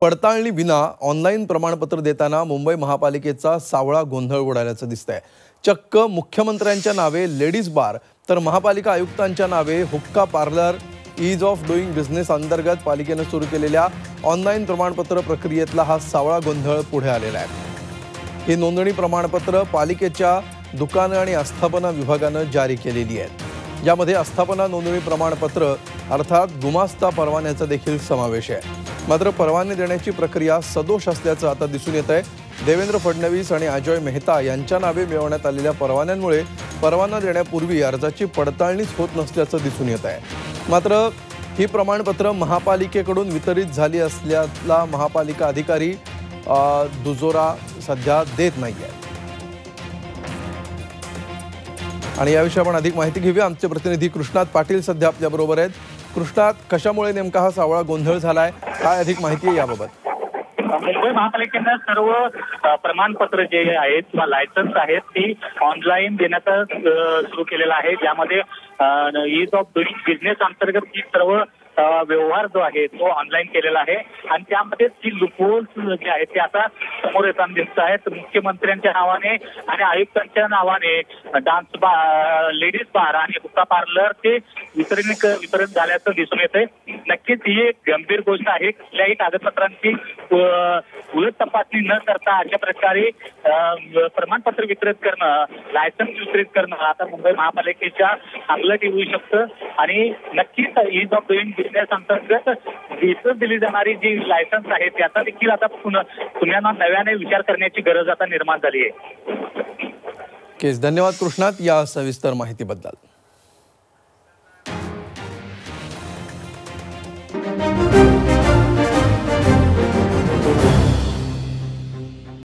पडताळणी विना ऑनलाईन प्रमाणपत्र देताना मुंबई महापालिकेचा सावळा गोंधळ उडाल्याचं दिसतंय। चक्क मुख्यमंत्र्यांच्या नावे लेडीज बार तर महापालिका आयुक्तांच्या नावे हुक्का parlour ease of doing business अंतर्गत पालिकेने सुरू केलेल्या ऑनलाईन प्रमाणपत्र प्रक्रियेतला हा सावळा गोंधळ पुढे आलेला आहे। ही नोंदणी प्रमाणपत्र पालिकेच्या दुकान आणि आस्थापना विभागाने जारी केलेली आहेत। यामध्ये आस्थापना नोंदणी प्रमाणपत्र अर्थात गुमास्ता परवान्याचा देखील समावेश आहे। मात्र परवाने देण्याची प्रक्रिया सदोष असल्याचं आता दिसून येत आहे। देवेंद्र फडणवीस आणि अजय मेहता यांच्या नावे मिळवण्यात आलेल्या परवान्यांमुळे परवाना देण्यापूर्वी अर्जाची पडताळणीच होत नसल्याचं दिसून येत आहे। मात्र ही प्रमाणपत्र महापालिकेकडून वितरित झाली असल्याला महापालिका अधिकारी दुजोरा सध्या देत नाहीये। आणि याविषयी आपण अधिक माहिती घेऊया। आमचे प्रतिनिधी कृष्णात पाटील सध्या आपल्या बरोबर आहेत। कृष्णात, कशामुळे नेमका हा सावळा गोंधळ झालाय, काय अधिक माहिती आहे याबाबत? मुंबई महापालिकेने सर्व प्रमाणपत्र जे आहेत किंवा लायसन्स आहेत ती ऑनलाईन देण्याचा सुरू केलेला आहे। ज्यामध्ये ईज ऑफ डुईंग बिझनेस अंतर्गत ही सर्व व्यवहार जो आहे तो ऑनलाईन केलेला आहे आणि त्यामध्ये ती लूपहोल्स जे आहेत ते आता समोर येताना दिसत आहेत। मुख्यमंत्र्यांच्या नावाने आणि आयुक्तांच्या नावाने डान्स बार, लेडीज बार आणि हुक्का पार्लर ते वितरण झाल्याचं दिसून येतंय। नक्कीच ही एक गंभीर गोष्ट आहे। कुठल्याही कागदपत्रांची उलट तपासणी न करता अशा प्रकारे प्रमाणपत्र वितरित करणं, लायसन्स वितरित करणं आता मुंबई महापालिकेच्या अंमलात येऊ शकतं आणि नक्कीच ईज ऑफ डुईंग बिझनेस अंतर्गत दिली जाणारी जी लायसन्स आहे त्याचा देखील आता पुन्हा नव्याने विचार करण्याची गरज आता निर्माण झाली आहे। धन्यवाद कृष्णात या सविस्तर माहितीबद्दल।